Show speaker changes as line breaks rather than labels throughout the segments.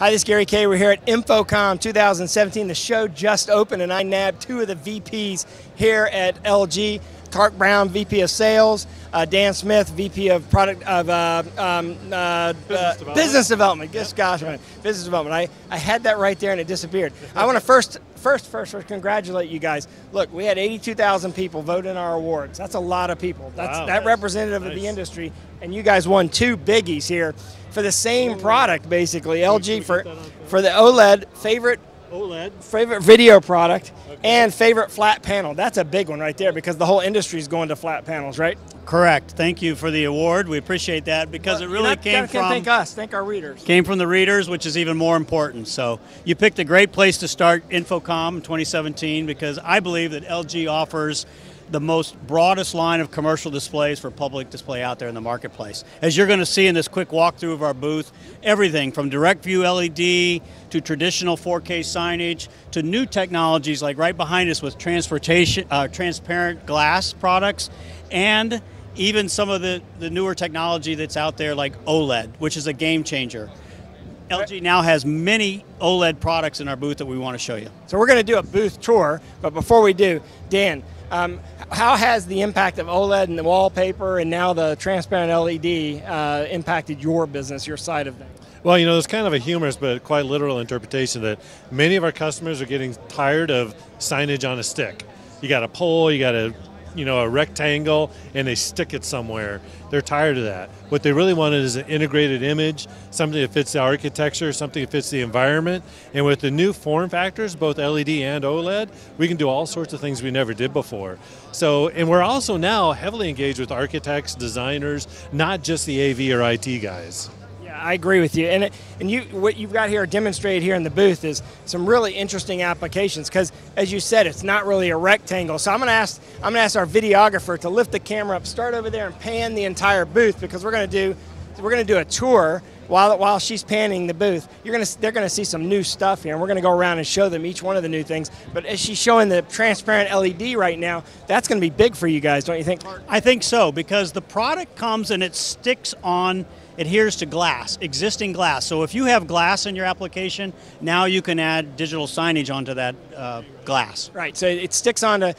Hi, this is Gary Kayye. We're here at InfoComm 2017. The show just opened, and I nabbed two of the VPs here at LG. Clark Brown, VP of Sales, Dan Smith, VP of Product of Business Development. Gosh, man, Business Development. I had that right there, and it disappeared. I want to first congratulate you guys. Look, we had 82,000 people vote in our awards. That's a lot of people. That's representative of the industry, and you guys won two biggies here for the same product, basically. LG for the OLED favorite video product, and favorite flat panel. That's a big one right there because the whole industry is going to flat panels, right?
Correct. Thank you for the award. We appreciate that because it really can't
thank us, thank our readers.
Came from the readers, which is even more important. So you picked a great place to start InfoComm in 2017 because I believe that LG offers the most broadest line of commercial displays for public display out there in the marketplace. As you're going to see in this quick walkthrough of our booth, everything from direct view LED to traditional 4K signage to new technologies like right behind us with transparent glass products, and even some of the newer technology that's out there like OLED, which is a game changer. LG now has many OLED products in our booth that we want to show you.
So we're going to do a booth tour, but before we do, Dan, how has the impact of OLED and the wallpaper and now the transparent LED impacted your business, your side of things?
Well, you know, there's kind of a humorous but quite literal interpretation that many of our customers are getting tired of signage on a stick. You got a pole, you got a rectangle, and they stick it somewhere. They're tired of that. What they really wanted is an integrated image, something that fits the architecture, something that fits the environment. And with the new form factors, both LED and OLED, we can do all sorts of things we never did before. So, and we're also now heavily engaged with architects, designers, not just the AV or IT guys.
I agree with you, and what you've got here demonstrated here in the booth is some really interesting applications. Because, as you said, it's not really a rectangle. So I'm going to ask our videographer to lift the camera up, start over there, and pan the entire booth because we're going to do a tour while she's panning the booth. They're going to see some new stuff here, and we're going to go around and show them each one of the new things. But as she's showing the transparent LED right now, that's going to be big for you guys, don't you think?
I think so, because the product comes and it sticks on. Adheres to glass, existing glass. So if you have glass in your application, now you can add digital signage onto that glass.
Right, so it sticks onto,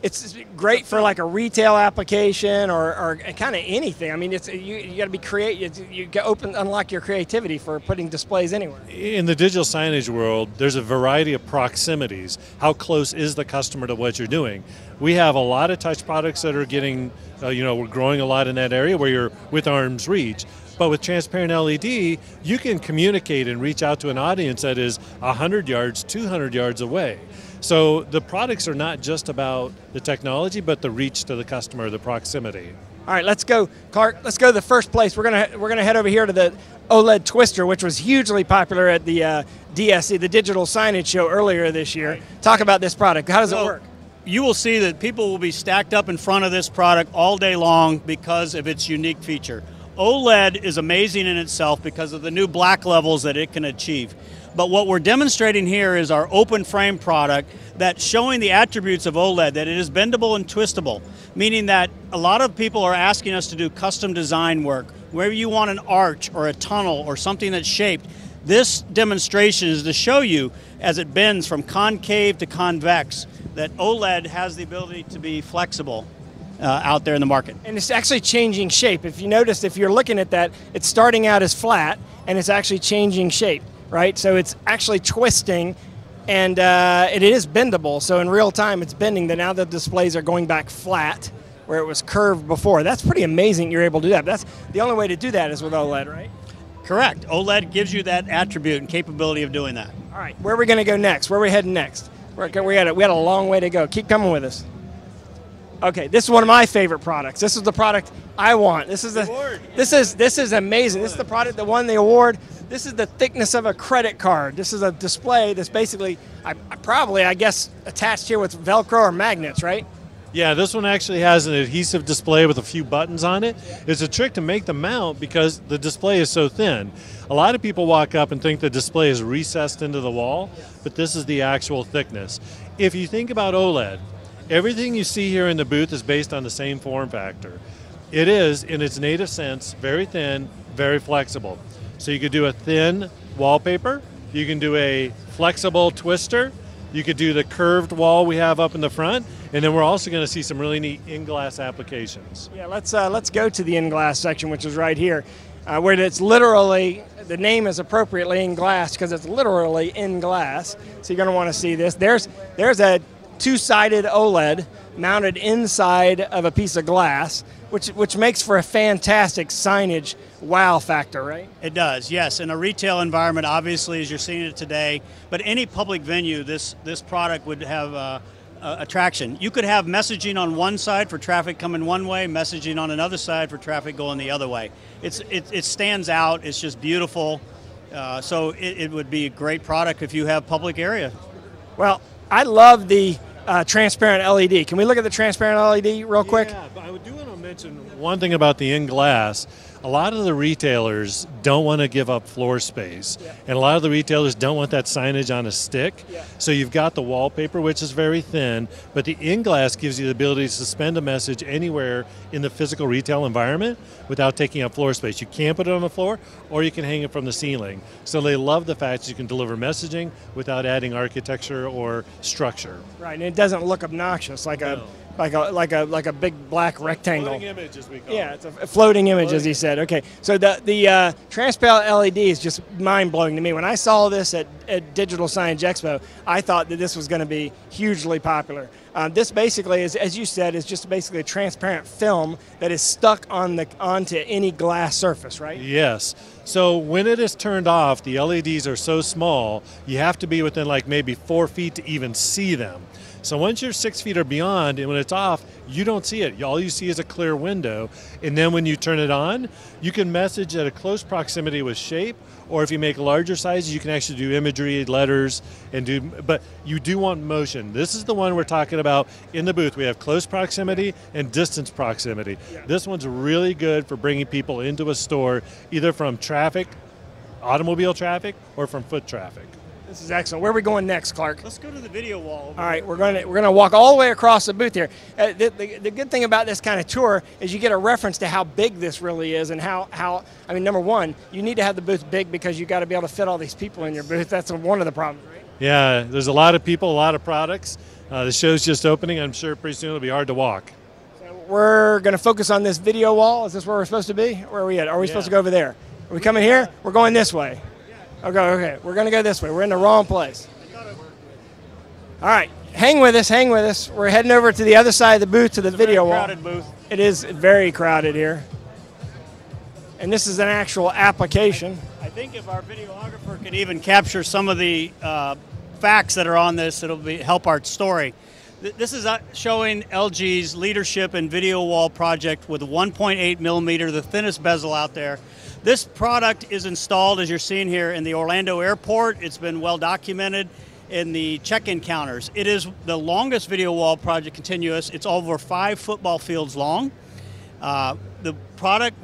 it's great for like a retail application or kind of anything. I mean, you got to be creative. You unlock your creativity for putting displays anywhere.
In the digital signage world, there's a variety of proximities. How close is the customer to what you're doing? We have a lot of touch products that are getting, we're growing a lot in that area where you're with arm's reach. But with transparent LED, you can communicate and reach out to an audience that is 100 yards, 200 yards away. So the products are not just about the technology, but the reach to the customer, the proximity.
All right, let's go, Clark. Let's go to the first place. We're gonna head over here to the OLED Twister, which was hugely popular at the DSC, the Digital Signage Show earlier this year. Right. Talk about this product. How does it work?
You will see that people will be stacked up in front of this product all day long because of its unique feature. OLED is amazing in itself because of the new black levels that it can achieve. But what we're demonstrating here is our open frame product that's showing the attributes of OLED, that it is bendable and twistable, meaning that a lot of people are asking us to do custom design work. Wherever you want an arch or a tunnel or something that's shaped, this demonstration is to show you as it bends from concave to convex, that OLED has the ability to be flexible. Out there in the market.
And it's actually changing shape. If you notice, if you're looking at that, it's starting out as flat, and it's actually changing shape, right? So it's actually twisting, and it is bendable. So in real time, it's bending. Now the displays are going back flat, where it was curved before. That's pretty amazing you're able to do that. But that's the only way to do that is with OLED, right?
Correct. OLED gives you that attribute and capability of doing that.
All right, where are we going to go next? Where are we heading next? We got a long way to go. Keep coming with us. Okay, this is one of my favorite products. This is the product I want. This is amazing. This is the product that won the award. This is the thickness of a credit card. This is a display that's basically, I guess, attached here with Velcro or magnets, right?
Yeah, this one actually has an adhesive display with a few buttons on it. It's a trick to make the mount because the display is so thin. A lot of people walk up and think the display is recessed into the wall, but this is the actual thickness. If you think about OLED, everything you see here in the booth is based on the same form factor. It is, in its native sense, very thin, very flexible. So you could do a thin wallpaper. You can do a flexible twister. You could do the curved wall we have up in the front, and then we're also going to see some really neat in-glass applications.
Yeah, let's go to the in-glass section, which is right here, where it's literally, the name is appropriately in glass because it's literally in glass. So you're going to want to see this. There's a two-sided OLED mounted inside of a piece of glass, which makes for a fantastic signage wow factor, right?
It does, yes. In a retail environment, obviously, as you're seeing it today, but any public venue, this product would have attraction. You could have messaging on one side for traffic coming one way, messaging on another side for traffic going the other way. It stands out. It's just beautiful. So it would be a great product if you have public area.
Well, I love the transparent LED. Can we look at the transparent LED real quick?
Yeah, but I do want to mention one thing about the in-glass. A lot of the retailers don't want to give up floor space, and a lot of the retailers don't want that signage on a stick. So you've got the wallpaper, which is very thin, but the in-glass gives you the ability to suspend a message anywhere in the physical retail environment without taking up floor space. You can put it on the floor, or you can hang it from the ceiling. So they love the fact that you can deliver messaging without adding architecture or structure.
Right, and it doesn't look obnoxious like a big black rectangle.
Floating image, as we call it.
Yeah, it's a floating image, as he said. Okay, so the Transpile LED is just mind-blowing to me. When I saw this at Digital Signage Expo, I thought that this was going to be hugely popular. This basically is, as you said, is just basically a transparent film that is stuck onto any glass surface, right?
Yes. So when it is turned off, the LEDs are so small, you have to be within like maybe 4 feet to even see them. So once you're 6 feet or beyond, and when it's off, you don't see it. All you see is a clear window. And then when you turn it on, you can message at a close proximity with shape, or if you make larger sizes, you can actually do imagery, letters, but you do want motion. This is the one we're talking about in the booth. We have close proximity and distance proximity. Yeah. This one's really good for bringing people into a store, either from traffic, automobile traffic, or from foot traffic.
This is excellent. Where are we going next, Clark?
Let's go to the video wall.
All right, we're going to walk all the way across the booth here. The good thing about this kind of tour is you get a reference to how big this really is, and how I mean, number one, you need to have the booth big because you got to be able to fit all these people in your booth. That's one of the problems, right?
Yeah, there's a lot of people, a lot of products. The show's just opening. I'm sure pretty soon it'll be hard to walk.
So we're going to focus on this video wall. Is this where we're supposed to be? Where are we at? Are we supposed to go over there? Are we coming here? We're going this way. Okay, we're going to go this way. We're in the wrong place. All right, hang with us. We're heading over to the other side of the booth to the video wall.
Crowded booth.
It is very crowded here. And this is an actual application.
I think if our videographer could even capture some of the facts that are on this, it'll help our story. This is showing LG's leadership in video wall project with a 1.8 millimeter, the thinnest bezel out there. This product is installed, as you're seeing here, in the Orlando airport. It's been well documented in the check-in counters. It is the longest video wall project continuous. It's over 5 football fields long. The product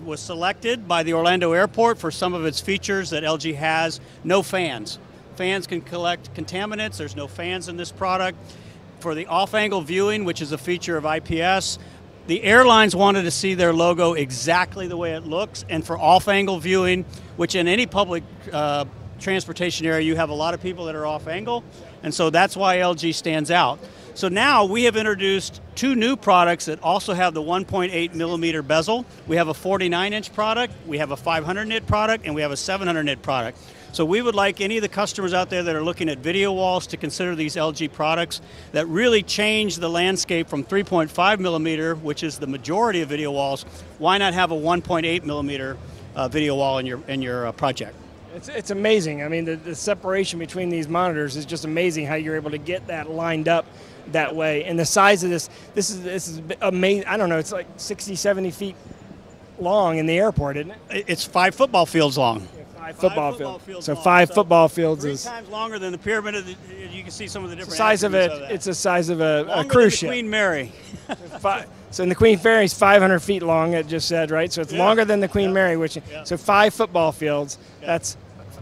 was selected by the Orlando airport for some of its features that LG has. No fans. Fans can collect contaminants. There's no fans in this product. For the off-angle viewing, which is a feature of IPS, the airlines wanted to see their logo exactly the way it looks, and for off-angle viewing, which in any public transportation area, you have a lot of people that are off-angle, and so that's why LG stands out. So now we have introduced 2 new products that also have the 1.8 millimeter bezel. We have a 49-inch product, we have a 500-nit product, and we have a 700-nit product. So we would like any of the customers out there that are looking at video walls to consider these LG products that really change the landscape from 3.5 millimeter, which is the majority of video walls. Why not have a 1.8 millimeter video wall in your project?
It's amazing. I mean, the separation between these monitors is just amazing how you're able to get that lined up that way. And the size of this is amazing. I don't know, it's like 60, 70 feet long in the airport, isn't it?
It's 5 football fields long.
5 football fields. So 5 football fields is
3 times longer than the pyramid. You can see some of the different
size of it. It's the size of a cruise ship.
Queen Mary.
So in the Queen Ferry's 500 feet long. It just said, right. So it's longer than the Queen Mary, which so 5 football fields. That's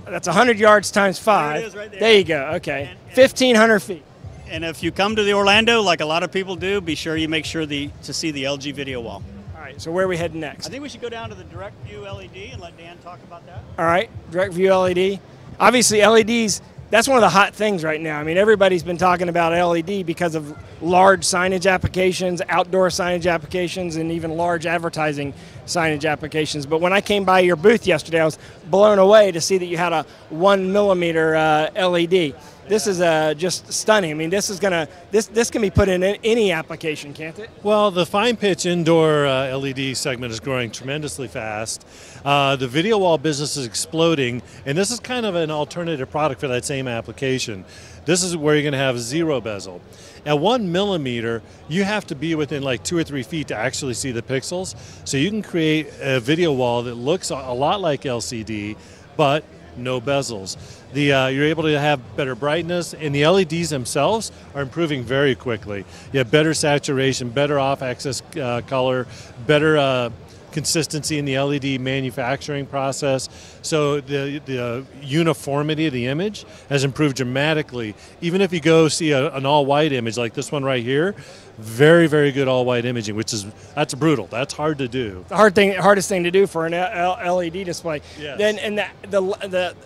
100 yards times 5.
There it is right there.
There you go. Okay, 1,500 feet.
And if you come to the Orlando, like a lot of people do, be sure you make sure to see the LG video wall.
All right, so where are we heading next?
I think we should go down to the direct view LED and let Dan talk about that.
All right, direct view LED. Obviously, LEDs, that's one of the hot things right now. I mean, everybody's been talking about LED because of large signage applications, outdoor signage applications, and even large advertising signage applications. But when I came by your booth yesterday, I was blown away to see that you had a 1 millimeter LED. This is just stunning. I mean, this can be put in any application, can't it?
Well, the fine pitch indoor LED segment is growing tremendously fast. The video wall business is exploding, and this is kind of an alternative product for that same application. This is where you're going to have zero bezel. At 1 millimeter, you have to be within like 2 or 3 feet to actually see the pixels. So you can create a video wall that looks a lot like LCD, but no bezels. You're able to have better brightness, and the LEDs themselves are improving very quickly. You have better saturation, better off-axis color, better consistency in the LED manufacturing process. So the uniformity of the image has improved dramatically. Even if you go see an all-white image like this one right here, very, very good all-white imaging, that's brutal. That's hard to do.
The hardest thing to do for an LED display. Yes. Then and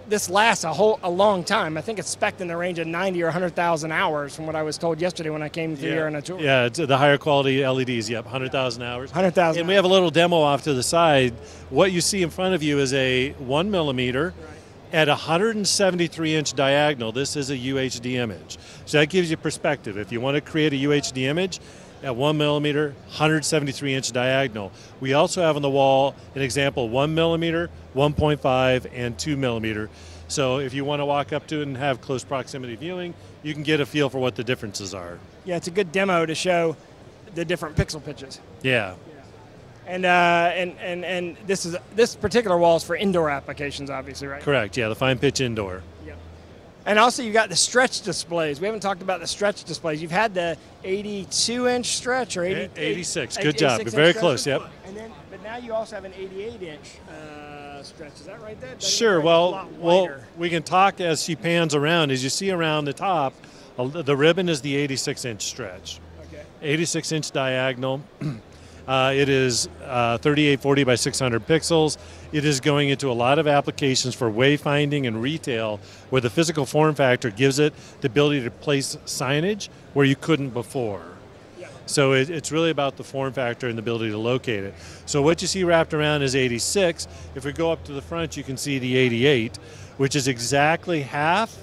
this lasts a long time. I think it's spec'd in the range of 90 or 100,000 hours, from what I was told yesterday when I came through here on a tour.
Yeah, it's the higher quality LEDs. Yep, 100,000 hours.
100,000.
And we have a little demo off to the side. What you see in front of you is a 1 millimeter. Right. At 173-inch diagonal, this is a UHD image. So that gives you perspective. If you want to create a UHD image at 1 millimeter, 173-inch diagonal. We also have on the wall an example 1 millimeter, 1.5, and 2 millimeter. So if you want to walk up to it and have close proximity viewing, you can get a feel for what the differences are.
Yeah, it's a good demo to show the different pixel pitches.
Yeah.
And this particular wall is for indoor applications, obviously, right?
Correct. Yeah, the fine pitch indoor.
Yeah. And also, you got the stretch displays. We haven't talked about the stretch displays. You've had the 82-inch stretch or
86. Good job. You're very close. Yep.
But now you also have an 88-inch stretch. Is that right there?
Sure. Well, we can talk as she pans around. As you see around the top, the ribbon is the 86-inch stretch. Okay. 86-inch diagonal. It is 3840 by 600 pixels. It is going into a lot of applications for wayfinding and retail, where the physical form factor gives it the ability to place signage where you couldn't before. Yeah. So it's really about the form factor and the ability to locate it. So what you see wrapped around is 86. If we go up to the front, you can see the 88, which is exactly half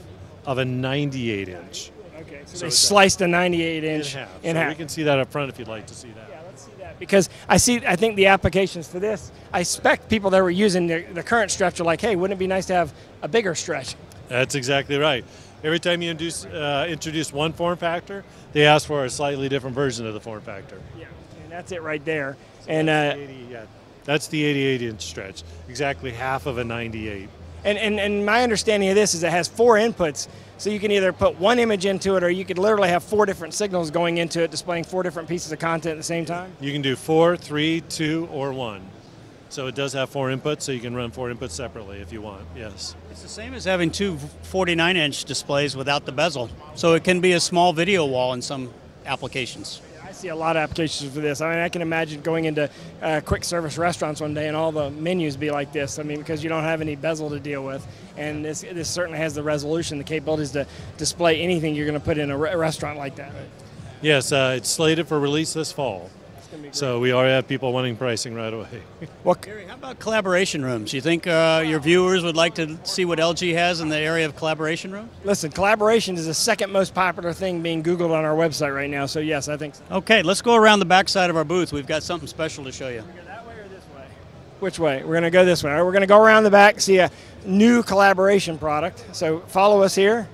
of a 98-inch.
Okay, so they sliced a 98-inch in half.
We can see that up front if you'd like to see that.
Because I think the applications for this, I expect people that were using the current stretch are like, hey, wouldn't it be nice to have a bigger stretch?
That's exactly right. Every time you introduce one form factor, they ask for a slightly different version of the form factor.
Yeah, and that's it right there.
So and that's the 88-inch stretch, exactly half of a 98.
And my understanding of this is it has 4 inputs. So you can either put one image into it, or you could literally have 4 different signals going into it, displaying 4 different pieces of content at the same time?
You can do 4, 3, 2, or 1. So it does have 4 inputs, so you can run 4 inputs separately if you want, yes.
It's the same as having 2 49-inch displays without the bezel. So it can be a small video wall in some applications.
I see a lot of applications for this. I mean, I can imagine going into quick service restaurants one day and all the menus be like this. I mean, because you don't have any bezel to deal with. And this certainly has the resolution, the capabilities to display anything you're going to put in a restaurant like that. Right?
Yes, it's slated for release this fall. So we already have people wanting pricing right away.
Well, Gary, how about collaboration rooms? You think your viewers would like to see what LG has in the area of collaboration rooms?
Listen, collaboration is the second most popular thing being Googled on our website right now, so yes, I think so.
Okay, let's go around the back side of our booth. We've got something special to show you.
Can we go that way or this way? Which way? We're going to go this way. All right, we're going to go around the back, see a new collaboration product. So follow us here.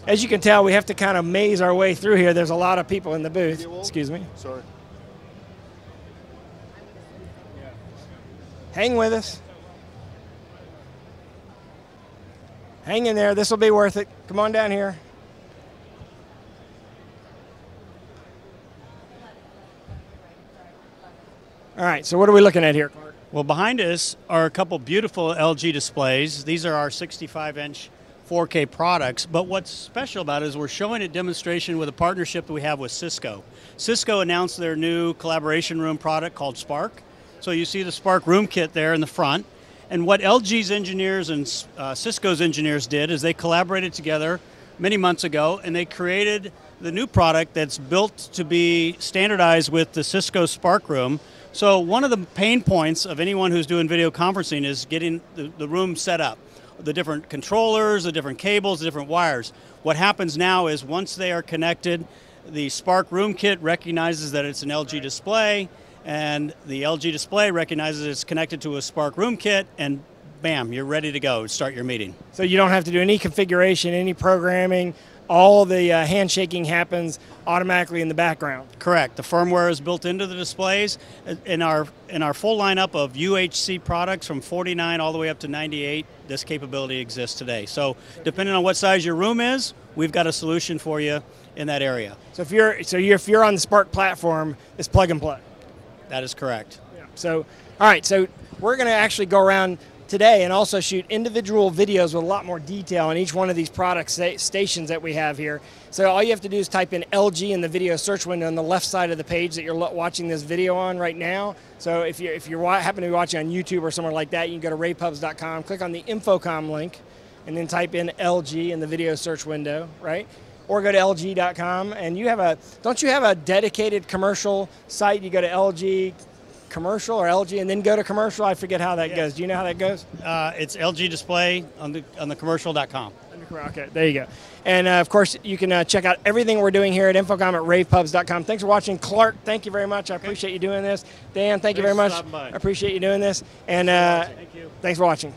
As you can tell, we have to kind of maze our way through here. There's a lot of people in the booth. Excuse me.
Sorry.
Hang with us. Hang in there. This will be worth it. Come on down here. All right, so what are we looking at here, Clark?
Well, behind us are a couple beautiful LG displays. These are our 65-inch 4K products. But what's special about it is we're showing a demonstration with a partnership that we have with Cisco. Cisco announced their new collaboration room product called Spark. So you see the Spark room kit there in the front. And what LG's engineers and Cisco's engineers did is they collaborated together many months ago, and they created the new product that's built to be standardized with the Cisco Spark room. So one of the pain points of anyone who's doing video conferencing is getting the room set up. The different controllers, the different cables, the different wires. What happens now is once they are connected, the Spark room kit recognizes that it's an LG display, and the LG display recognizes it's connected to a Spark room kit, and bam, you're ready to go, start your meeting.
So you don't have to do any configuration, any programming, all the handshaking happens automatically in the background.
Correct. The firmware is built into the displays. In our full lineup of UHC products from 49 all the way up to 98, this capability exists today. So depending on what size your room is, we've got a solution for you in that area.
So if you're on the Spark platform, it's plug and play.
That is correct.
Yeah. So all right, so we're going to actually go around today and also shoot individual videos with a lot more detail on each one of these product stations that we have here. So all you have to do is type in LG in the video search window on the left side of the page that you're watching this video on right now. So if you happen to be watching on YouTube or somewhere like that, you can go to ravepubs.com, click on the InfoComm link, and then type in LG in the video search window, right? Or go to LG.com, and don't you have a dedicated commercial site? You go to LG commercial or LG and then go to commercial. I forget how that goes. Do you know how that goes?
It's LG display on the commercial.com.
Okay, there you go. And of course, you can check out everything we're doing here at InfoComm at ravepubs.com. Thanks for watching. Clark, thank you very much. I appreciate you doing this. Dan, thank you very much. I appreciate you doing this. And thanks for watching.